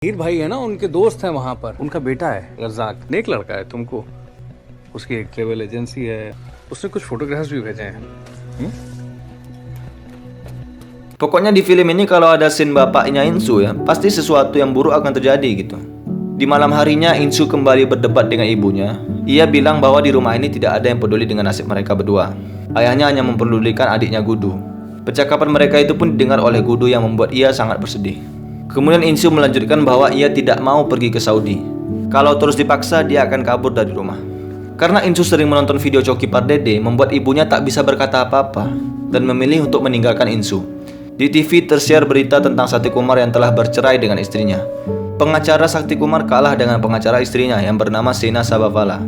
हीर भाई है ना, उनके दोस्त हैं वहाँ पर, उनका बेटा है रज़ाक, नेक लड़का है तुमको। उसकी एक ट्रेवल एजेंसी है, उसने कुछ फोटोग्राफ्स भी भेजे हैं। Pokoknya di film ini kalau ada scene bapaknya Insu ya, pasti sesuatu yang buruk akan terjadi gitu. Di malam harinya Insu kembali berdebat dengan ibunya. Ia bilang bahwa di rumah ini tidak ada yang peduli dengan nasib mereka berdua. Ayahnya hanya memperdulikan adiknya Gudu. Percakapan mereka itu pun didengar oleh Gudu yang membuat ia sangat bersedih. Kemudian Insu melanjutkan bahwa ia tidak mau pergi ke Saudi. Kalau terus dipaksa, dia akan kabur dari rumah. Karena Insu sering menonton video Coki Pardede, membuat ibunya tak bisa berkata apa-apa dan memilih untuk meninggalkan Insu. Di TV tersiar berita tentang Sakti Kumar yang telah bercerai dengan istrinya. Pengacara Sakti Kumar kalah dengan pengacara istrinya yang bernama Sina Sabhavala.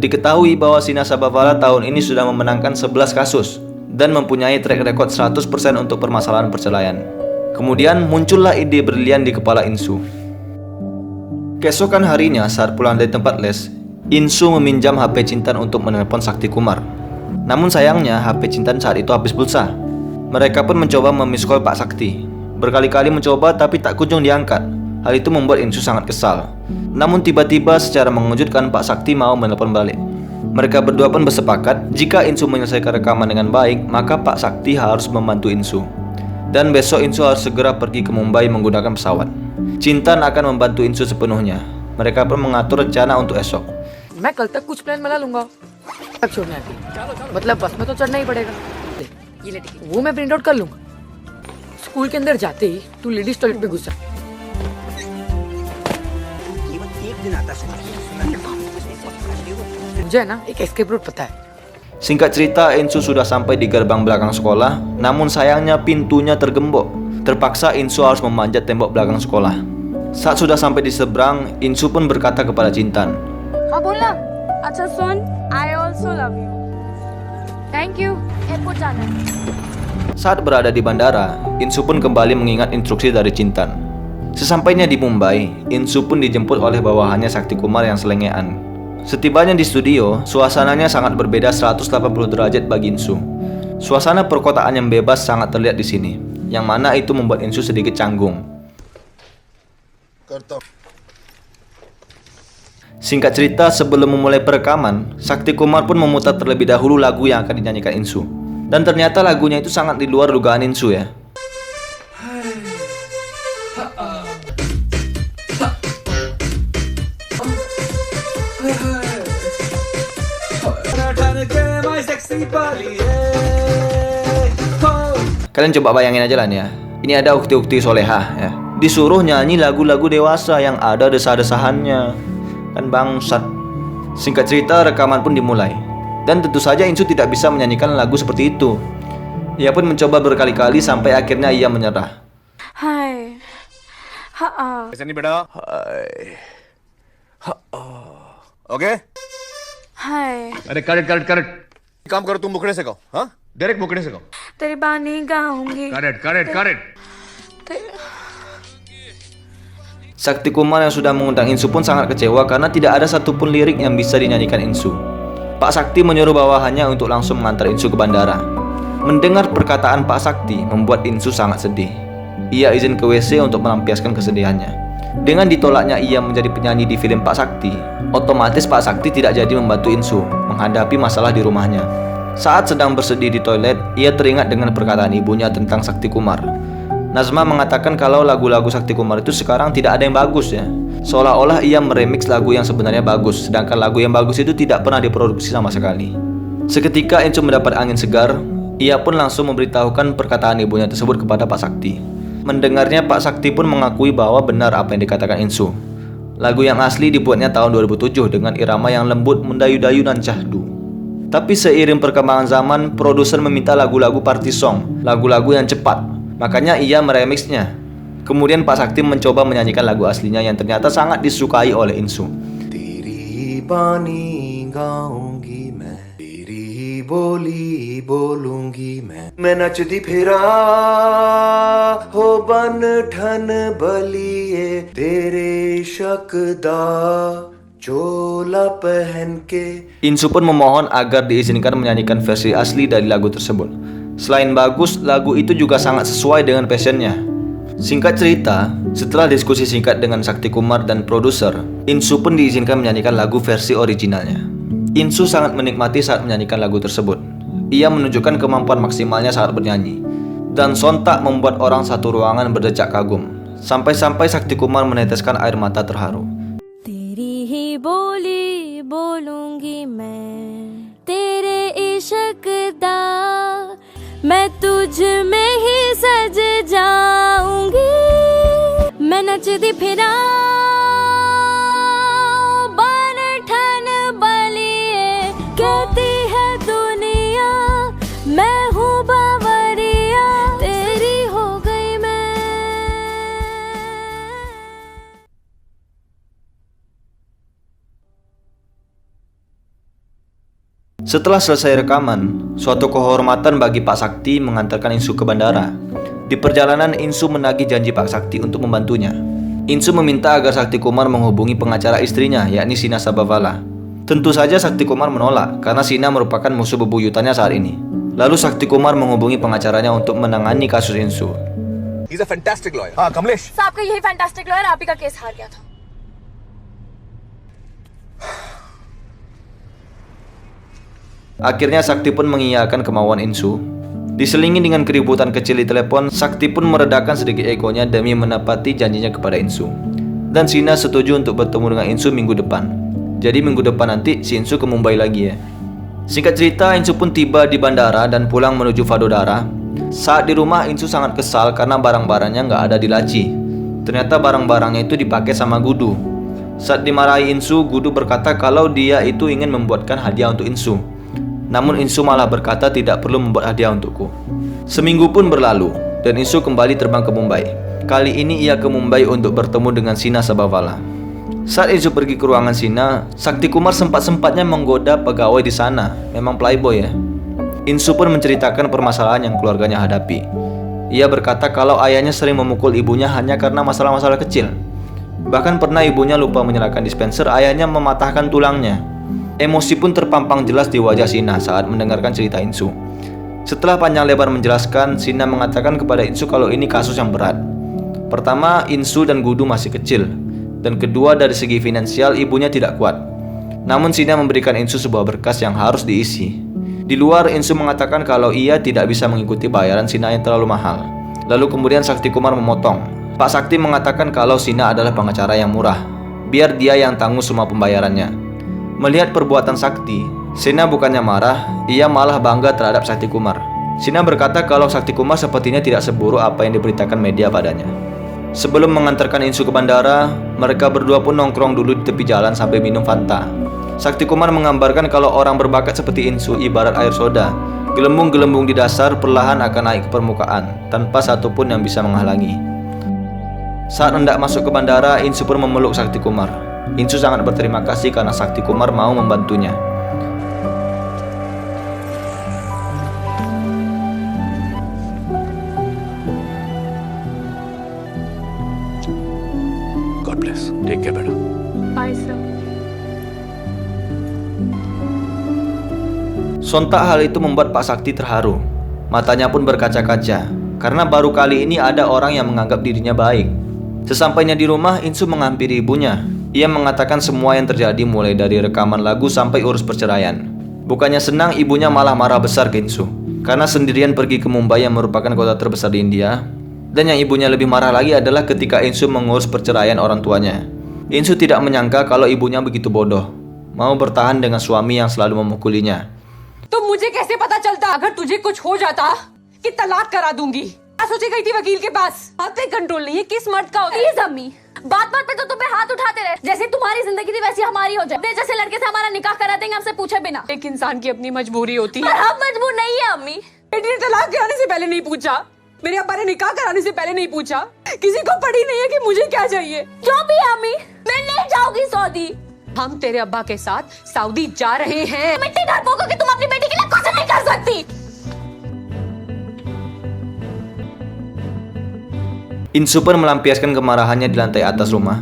Diketahui bahwa Sina Sabhavala tahun ini sudah memenangkan 11 kasus dan mempunyai track record 100% untuk permasalahan perceraian. Kemudian muncullah ide brilian di kepala Insu. Keesokan harinya saat pulang dari tempat les, Insu meminjam HP Cintan untuk menelpon Sakti Kumar. Namun sayangnya HP Cintan saat itu habis pulsa. Mereka pun mencoba memiss call Pak Sakti. Berkali-kali mencoba tapi tak kunjung diangkat. Hal itu membuat Insu sangat kesal. Namun tiba-tiba secara mengejutkan Pak Sakti mau menelpon balik. Mereka berdua pun bersepakat jika Insu menyelesaikan rekaman dengan baik, maka Pak Sakti harus membantu Insu. Dan besok Insu harus segera pergi ke Mumbai menggunakan pesawat. Cintan akan membantu Insu sepenuhnya. Mereka pun mengatur rencana untuk esok. मैं कल तक कुछ प्लान बना लूंगा तक छोड़ने आती मतलब बस में तो चढ़ना ही पड़ेगा ये ले टिकट वो मैं प्रिंट आउट कर लूंगा स्कूल के अंदर जाते ही तू लेडीज टॉयलेट में घुस जा मुझे है ना एक एस्केप रूट पता है. Singkat cerita, Insu sudah sampai di gerbang belakang sekolah. Namun sayangnya pintunya tergembok. Terpaksa Insu harus memanjat tembok belakang sekolah. Saat sudah sampai di seberang, Insu pun berkata kepada Cintan, हाँ बोलना. अच्छा सुन, I also love you. Thank you. Airport जाना है. saat berada di bandara, Insu pun kembali mengingat instruksi dari Cintan. Sesampainya di Mumbai, Insu pun dijemput oleh bawahannya Sakti Kumar yang selengean. Setibanya di studio, suasananya sangat berbeda 180 derajat bagi Insu. Suasana perkotaan yang bebas sangat terlihat di sini, yang mana itu membuat Insu sedikit canggung. Singkat cerita, sebelum memulai perekaman, Sakti Kumar pun memutar terlebih dahulu lagu yang akan dinyanyikan Insu. Dan ternyata lagunya itu sangat di luar dugaan Insu ya. Kalian coba bayangin aja lah nih ya. Ini ada ukti-ukti solehah ya, disuruh nyanyi lagu-lagu dewasa yang ada desah-desahannya. Kan bangsat. Singkat cerita, rekaman pun dimulai. Dan tentu saja Insu tidak bisa menyanyikan lagu seperti itu. Ia pun mencoba berkali-kali sampai akhirnya ia menyerah. हाय. हाँ. ऐसा नहीं बेटा. ओके. हाय. अरे करेक्ट काम करो, तुम मुखड़े से गाओ. हाँ, डायरेक्ट मुखड़े से गाओ. तेरी बानी गाऊंगी. Correct. Sakti Kumar yang sudah mengundang Insu pun sangat kecewa karena tidak ada satupun lirik yang bisa dinyanyikan Insu. Pak Sakti menyuruh bawahannya untuk langsung mengantar Insu ke bandara. Mendengar perkataan Pak Sakti membuat Insu sangat sedih. Ia izin ke WC untuk melampiaskan kesedihannya. Dengan ditolaknya ia menjadi penyanyi di film Pak Sakti, otomatis Pak Sakti tidak jadi membantu Insu menghadapi masalah di rumahnya. Saat sedang bersedih di toilet, ia teringat dengan perkataan ibunya tentang Sakti Kumar. Nazma mengatakan kalau lagu-lagu Sakti Kumar itu sekarang tidak ada yang bagus ya. Seolah-olah ia meremix lagu yang sebenarnya bagus, sedangkan lagu yang bagus itu tidak pernah diproduksi sama sekali. Seketika Insu mendapat angin segar, ia pun langsung memberitahukan perkataan ibunya tersebut kepada Pak Sakti. Mendengarnya, Pak Sakti pun mengakui bahwa benar apa yang dikatakan Insu. Lagu yang asli dibuatnya tahun 2007 dengan irama yang lembut, mendayu-dayu dan syahdu. Tapi seiring perkembangan zaman, produser meminta lagu-lagu party song, lagu-lagu yang cepat. Makanya ia meremixnya. Kemudian Pak Sakti mencoba menyanyikan lagu aslinya yang ternyata sangat disukai oleh Insu. Teri bani gaungi main, teri boli bolungi main nachdi phira ho ban than baliye tere shakda chola pehen ke. Insu pun memohon agar diizinkan menyanyikan versi asli dari lagu tersebut. Selain bagus, lagu itu juga sangat sesuai dengan passionnya. Singkat cerita, setelah diskusi singkat dengan Sakti Kumar dan produser, Insu pun diizinkan menyanyikan lagu versi originalnya. Insu sangat menikmati saat menyanyikan lagu tersebut. Ia menunjukkan kemampuan maksimalnya saat bernyanyi, dan sontak membuat orang satu ruangan berdecak kagum. Sampai-sampai Sakti Kumar meneteskan air mata terharu. तेरी ही बोली बोलूंगी मैं तेरे इश्क दा मैं तुझ में ही सज जाऊंगी मैं नचदी फिरा बन ठन बलिए कहती है दुनिया मैं हूँ बावरिया तेरी हो गई मैं. Setelah selesai rekaman, suatu kehormatan bagi Pak Sakti mengantarkan Insu ke bandara. Di perjalanan, Insu menagih janji Pak Sakti untuk membantunya. Insu meminta agar Sakti Kumar menghubungi pengacara istrinya, yakni Sina Sabhavala. Tentu saja Sakti Kumar menolak, karena Sina merupakan musuh bebuyutannya saat ini. Lalu Sakti Kumar menghubungi pengacaranya untuk menangani kasus Insu. He's a fantastic lawyer. हाँ कमलेश. साहब का यही fantastic lawyer आप ही का केस हार गया था. Akhirnya Sakti pun mengiyakan kemauan Insu. Diselingi dengan keributan kecil di telepon, Sakti pun meredakan sedikit egonya demi menepati janjinya kepada Insu. Dan Sina setuju untuk bertemu dengan Insu minggu depan. Jadi minggu depan nanti si Insu ke Mumbai lagi ya. Singkat cerita, Insu pun tiba di bandara dan pulang menuju Vadodara. Saat di rumah, Insu sangat kesal karena barang-barangnya nggak ada di laci. Ternyata barang-barangnya itu dipakai sama Gudu. Saat dimarahi Insu, Gudu berkata kalau dia itu ingin membuatkan hadiah untuk Insu. Namun Insu malah berkata tidak perlu membuat hadiah untukku. Seminggu pun berlalu dan Insu kembali terbang ke Mumbai. Kali ini ia ke Mumbai untuk bertemu dengan Sina Sabhavala. Saat Insu pergi ke ruangan Sina, Sakti Kumar sempat-sempatnya menggoda pegawai di sana. Memang playboy ya. Insu pun menceritakan permasalahan yang keluarganya hadapi. Ia berkata kalau ayahnya sering memukul ibunya hanya karena masalah-masalah kecil. Bahkan pernah ibunya lupa menyalakan dispenser, ayahnya mematahkan tulangnya. Emosi pun terpampang jelas di wajah Sina saat mendengarkan cerita Insu. Setelah panjang lebar menjelaskan, Sina mengatakan kepada Insu kalau ini kasus yang berat. Pertama, Insu dan Gudu masih kecil. Dan kedua, dari segi finansial ibunya tidak kuat. Namun Sina memberikan Insu sebuah berkas yang harus diisi. Di luar, Insu mengatakan kalau ia tidak bisa mengikuti bayaran Sina yang terlalu mahal. Lalu kemudian Sakti Kumar memotong. Pak Sakti mengatakan kalau Sina adalah pengacara yang murah. Biar dia yang tanggung semua pembayarannya. Melihat perbuatan Sakti, Sina bukannya marah, ia malah bangga terhadap Sakti Kumar. Sina berkata kalau Sakti Kumar sepertinya tidak seburuk apa yang diberitakan media padanya. Sebelum mengantarkan Insu ke bandara, mereka berdua pun nongkrong dulu di tepi jalan sampai minum Fanta. Sakti Kumar menggambarkan kalau orang berbakat seperti Insu ibarat air soda. Gelembung-gelembung di dasar perlahan akan naik ke permukaan, tanpa satupun yang bisa menghalangi. Saat hendak masuk ke bandara, Insu pun memeluk Sakti Kumar. Insu sangat berterima kasih karena Sakti Kumar mau membantunya. God bless. Take care, बेटा. Bye, sir. Sontak hal itu membuat Pak Sakti terharu. Matanya pun berkaca-kaca, karena baru kali ini ada orang yang menganggap dirinya baik. Sesampainya di rumah, Insu menghampiri ibunya. Ia mengatakan semua yang terjadi mulai dari rekaman lagu sampai urus perceraian. Bukannya senang, ibunya malah marah besar ke Insu. Karena sendirian pergi ke Mumbai yang merupakan kota terbesar di India. Dan yang ibunya lebih marah lagi adalah ketika Insu mengurus perceraian orang tuanya. Insu tidak menyangka kalau ibunya begitu bodoh. Mau bertahan dengan suami yang selalu memukulinya. तो मुझे कैसे पता चलता अगर तुझे कुछ हो जाता कि तलाक करा दूंगी. सोची गई थी वकील के पास. बात पे कंट्रोल नहीं है किस मर्द का. प्लीज अम्मी बात बात पे तो तुम पे हाथ उठाते रहे जैसे तुम्हारी जिंदगी थी वैसी हमारी हो जाए. जैसे लड़के से हमारा निकाह करा देंगे हमसे पूछे बिना. एक इंसान की अपनी मजबूरी होती पर है. हम मजबूर नहीं है अम्मी. बेटी ने तलाक कराने से पहले नहीं पूछा. मेरे अब्बा ने निकाह कराने से पहले नहीं पूछा. किसी को पड़ी नहीं है कि मुझे क्या चाहिए. जो भी है अम्मी मैं नहीं जाऊंगी सऊदी. हम तेरे अब्बा के साथ सऊदी जा रहे हैं. मिट्टी डरपोक हो कि तुम अपनी बेटी के लिए कुछ नहीं कर सकती. Insu pun melampiaskan kemarahannya di lantai atas rumah.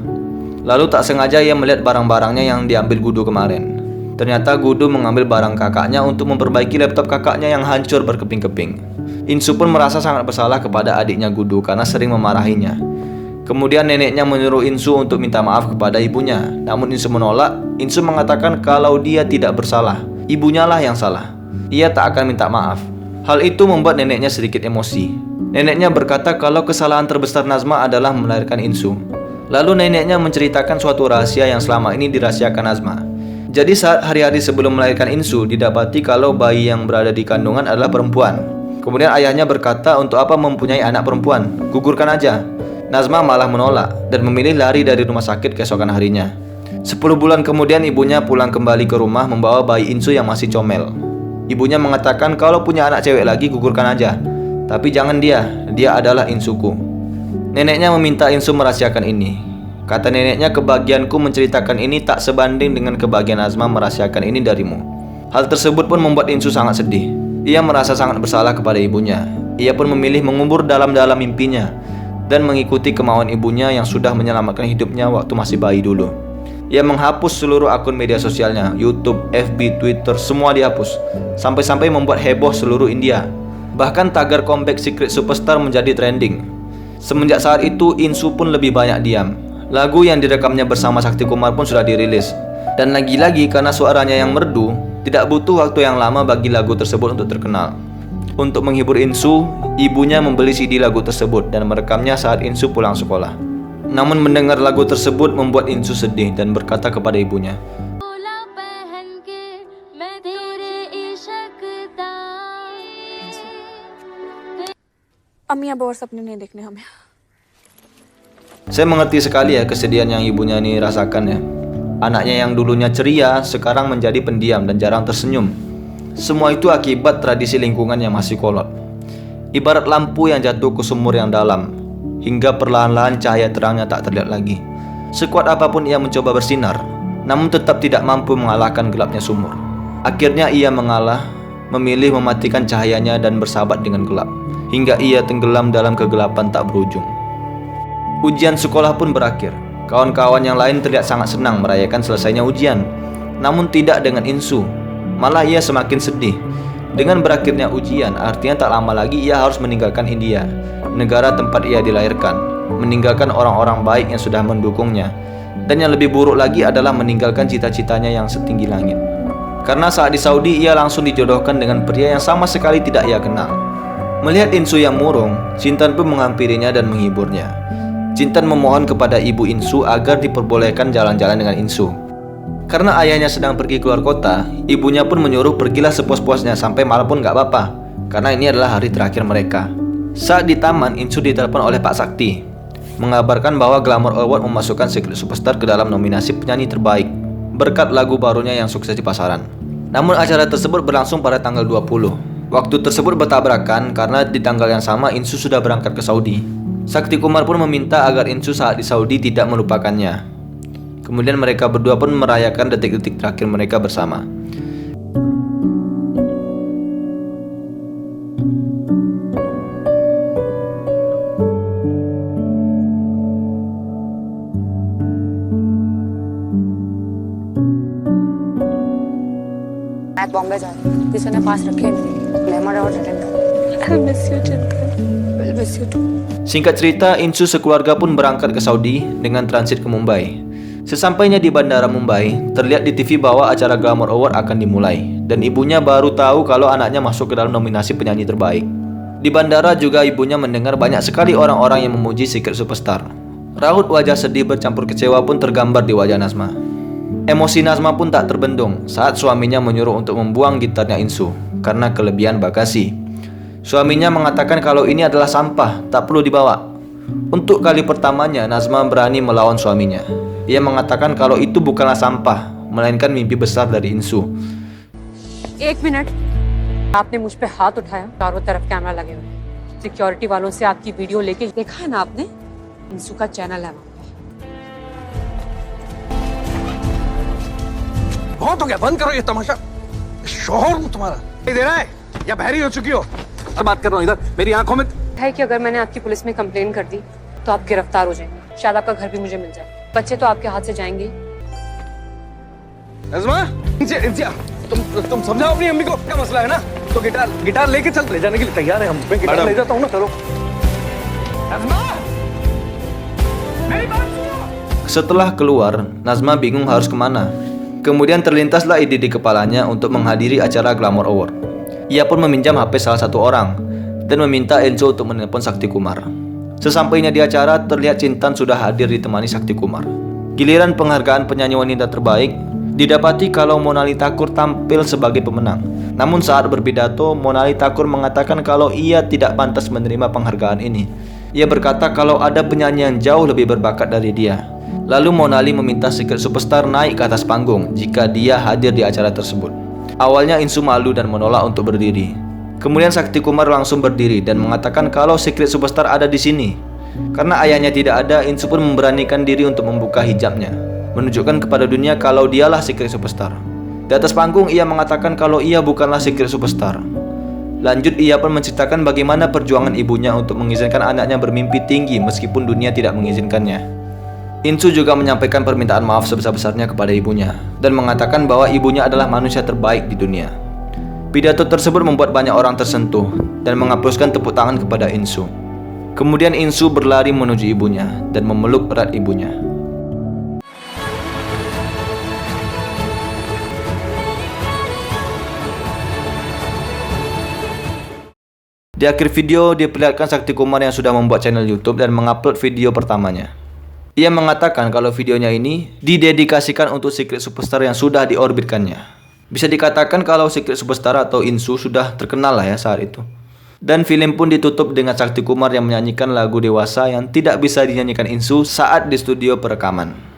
Lalu tak sengaja ia melihat barang-barangnya yang diambil Gudu kemarin. Ternyata Gudu mengambil barang kakaknya untuk memperbaiki laptop kakaknya yang hancur berkeping-keping. Insu pun merasa sangat bersalah kepada adiknya Gudu karena sering memarahinya. Kemudian neneknya menyuruh Insu untuk minta maaf kepada ibunya. Namun Insu menolak. Insu mengatakan kalau dia tidak bersalah, ibunya lah yang salah. Ia tak akan minta maaf. Hal itu membuat neneknya sedikit emosi. Neneknya berkata kalau kesalahan terbesar Nazma adalah melahirkan Insu. Lalu neneknya menceritakan suatu rahasia yang selama ini dirahasiakan Nazma. Jadi saat hari-hari sebelum melahirkan Insu, didapati kalau bayi yang berada di kandungan adalah perempuan. Kemudian ayahnya berkata untuk apa mempunyai anak perempuan, gugurkan aja. Nazma malah menolak dan memilih lari dari rumah sakit keesokan harinya. 10 bulan kemudian ibunya pulang kembali ke rumah membawa bayi Insu yang masih comel. Ibunya mengatakan kalau punya anak cewek lagi gugurkan aja. Tapi jangan dia adalah Insuku. Neneknya meminta Insu merahasiakan ini. Kata neneknya, kebahagiaanku menceritakan ini tak sebanding dengan kebahagiaan Nazma merahasiakan ini darimu. Hal tersebut pun membuat Insu sangat sedih. Ia merasa sangat bersalah kepada ibunya. Ia pun memilih mengubur dalam-dalam mimpinya dan mengikuti kemauan ibunya yang sudah menyelamatkan hidupnya waktu masih bayi dulu. Ia menghapus seluruh akun media sosialnya, YouTube, FB, Twitter, semua dihapus. Sampai-sampai membuat heboh seluruh India. Bahkan tagar comeback Secret Superstar menjadi trending. Semenjak saat itu, Insu pun lebih banyak diam. Lagu yang direkamnya bersama Sakti Kumar pun sudah dirilis. Dan lagi-lagi karena suaranya yang merdu, tidak butuh waktu yang lama bagi lagu tersebut untuk terkenal. Untuk menghibur Insu, ibunya membeli CD lagu tersebut dan merekamnya saat Insu pulang sekolah. Namun mendengar lagu tersebut membuat Insu sedih dan berkata kepada ibunya, अम्मी अब और सपने नहीं देखने हमें. Saya mengerti sekali ya kesedihan yang ibunya ini rasakan ya. Anaknya yang dulunya ceria sekarang menjadi pendiam dan jarang tersenyum. Semua itu akibat tradisi lingkungan yang masih kolot. Ibarat lampu yang jatuh ke sumur yang dalam, hingga perlahan-lahan cahaya terangnya tak terlihat lagi. Sekuat apapun ia mencoba bersinar, namun tetap tidak mampu mengalahkan gelapnya sumur. Akhirnya ia mengalah, memilih mematikan cahayanya dan bersahabat dengan gelap, hingga ia tenggelam dalam kegelapan tak berujung. Ujian sekolah pun berakhir. Kawan-kawan yang lain terlihat sangat senang merayakan selesainya ujian. Namun tidak dengan Insu. Malah ia semakin sedih. Dengan berakhirnya ujian, artinya tak lama lagi ia harus meninggalkan India, negara tempat ia dilahirkan, meninggalkan orang-orang baik yang sudah mendukungnya. Dan yang lebih buruk lagi adalah meninggalkan cita-citanya yang setinggi langit. Karena saat di Saudi ia langsung dijodohkan dengan pria yang sama sekali tidak ia kenal. Melihat Insu yang murung, Jintan pun menghampirinya dan menghiburnya. Jintan memohon kepada ibu Insu agar diperbolehkan jalan-jalan dengan Insu. Karena ayahnya sedang pergi keluar kota, ibunya pun menyuruh pergilah sepuas-puasnya sampai malam pun gak apa-apa, karena ini adalah hari terakhir mereka. Saat di taman, Insu ditelepon oleh Pak Sakti, mengabarkan bahwa Glamour Award memasukkan Secret Superstar ke dalam nominasi penyanyi terbaik, berkat lagu barunya yang sukses di pasaran. Namun acara tersebut berlangsung pada tanggal 20. Waktu tersebut bertabrakan karena di tanggal yang sama Insu sudah berangkat ke Saudi. Sakti Kumar pun meminta agar Insu saat di Saudi tidak melupakannya. Kemudian mereka berdua pun merayakan detik-detik terakhir mereka bersama. मैं बॉम्बे जा रही हूँ, किसी ने पास रखे नहीं, glamour award attend कर। I miss you, Chintan. I miss you too. Singkat cerita, Insu sekeluarga pun berangkat ke Saudi dengan transit ke Mumbai. Sesampainya di bandara Mumbai, terlihat di TV bahwa acara Glamour Award akan dimulai, dan ibunya baru tahu kalau anaknya masuk ke dalam nominasi penyanyi terbaik. Di bandara juga ibunya mendengar banyak sekali orang-orang yang memuji Secret Superstar. Raut wajah sedih bercampur kecewa pun tergambar di wajah Nazma. Emosi Nazma pun tak terbendung saat suaminya menyuruh untuk membuang gitarnya Insu karena kelebihan bagasi. Suaminya mengatakan kalau ini adalah sampah, tak perlu dibawa. Untuk kali pertamanya Nazma berani melawan suaminya. Ia mengatakan kalau itu bukanlah sampah, melainkan mimpi besar dari Insu. 1 मिनट, आपने मुझ पे हाथ उठाया, चारों तरफ कैमरा लगे हुए हैं, सिक्योरिटी वालों से आपकी वीडियो लेके देखा है ना आपने, इंसू का चैनल है वहाँ पे। बहुत हो गया, बंद करो ये तमाशा। शोहर हूँ तुम्हारा, नहीं दे रहा है या बहरी हो चुकी हो? बात कर रहा हूँ इधर, मेरी आंखों में है कि अगर मैंने आपकी पुलिस में कंप्लेन कर दी तो आप गिरफ्तार हो जाएंगे, शायद आपका घर भी मुझे मिल जाए, बच्चे तो आपके हाथ से जाएंगे। नज़मा, तुम समझाओ अपनी अम्मी को, क्या मसला है ना? तो गिटार लेके चल, ले जाने के लिए तैयार है हम। मैं गिटार ले जाता हूँ ना, चलो। Setelah keluar, Nazma bingung harus kemana. Kemudian terlintaslah ide di kepalanya untuk menghadiri acara Glamour Award. Ia pun meminjam HP salah satu orang dan meminta Enzo untuk menelpon Sakti Kumar. Sesampainya di acara, terlihat Cintan sudah hadir ditemani Sakti Kumar. Giliran penghargaan penyanyi wanita terbaik, didapati kalau Monali Thakur tampil sebagai pemenang. Namun saat berpidato, Monali Thakur mengatakan kalau ia tidak pantas menerima penghargaan ini. Ia berkata kalau ada penyanyi yang jauh lebih berbakat dari dia. Lalu Monali meminta Secret Superstar naik ke atas panggung jika dia hadir di acara tersebut. Awalnya Insu malu dan menolak untuk berdiri. Kemudian Sakti Kumar langsung berdiri dan mengatakan kalau Secret Superstar ada di sini. Karena ayahnya tidak ada, Insu pun memberanikan diri untuk membuka hijabnya, menunjukkan kepada dunia kalau dialah Secret Superstar. Di atas panggung ia mengatakan kalau ia bukanlah Secret Superstar. Lanjut ia pun menceritakan bagaimana perjuangan ibunya untuk mengizinkan anaknya bermimpi tinggi meskipun dunia tidak mengizinkannya. Insu juga menyampaikan permintaan maaf sebesar-besarnya kepada ibunya dan mengatakan bahwa ibunya adalah manusia terbaik di dunia. Pidato tersebut membuat banyak orang tersentuh dan menghapuskan tepuk tangan kepada Insu. Kemudian Insu berlari menuju ibunya dan memeluk erat ibunya. Di akhir video diperlihatkan Sakti Kumar yang sudah membuat channel YouTube dan mengupload video pertamanya. Ia mengatakan kalau videonya ini didedikasikan untuk Secret Superstar yang sudah diorbitkannya. Bisa dikatakan kalau Secret Superstar atau Insu sudah terkenal lah ya saat itu. Dan film pun ditutup dengan Sakti Kumar yang menyanyikan lagu dewasa yang tidak bisa dinyanyikan Insu saat di studio perekaman.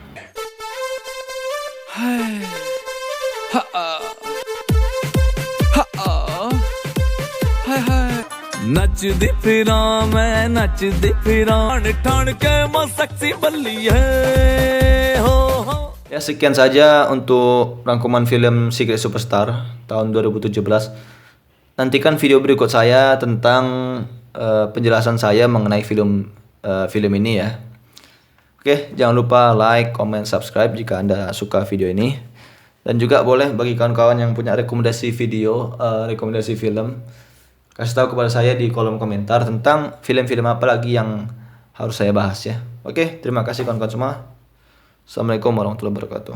नचदी फिरा मैं नचदी फिरा ठान के मैं सेक्सी बल्ली है हो. Ya sekian saja untuk rangkuman film Secret Superstar tahun 2017. Nantikan video berikut saya tentang penjelasan saya mengenai film ini ya. Oke, jangan lupa like, comment, subscribe jika Anda suka video ini. Dan juga boleh bagi kawan-kawan yang punya rekomendasi video, rekomendasi film, kasih tahu kepada saya di kolom komentar tentang film-film apa lagi yang harus saya bahas ya. Oke, terima kasih kawan-kawan semua. Assalamualaikum warahmatullahi wabarakatuh.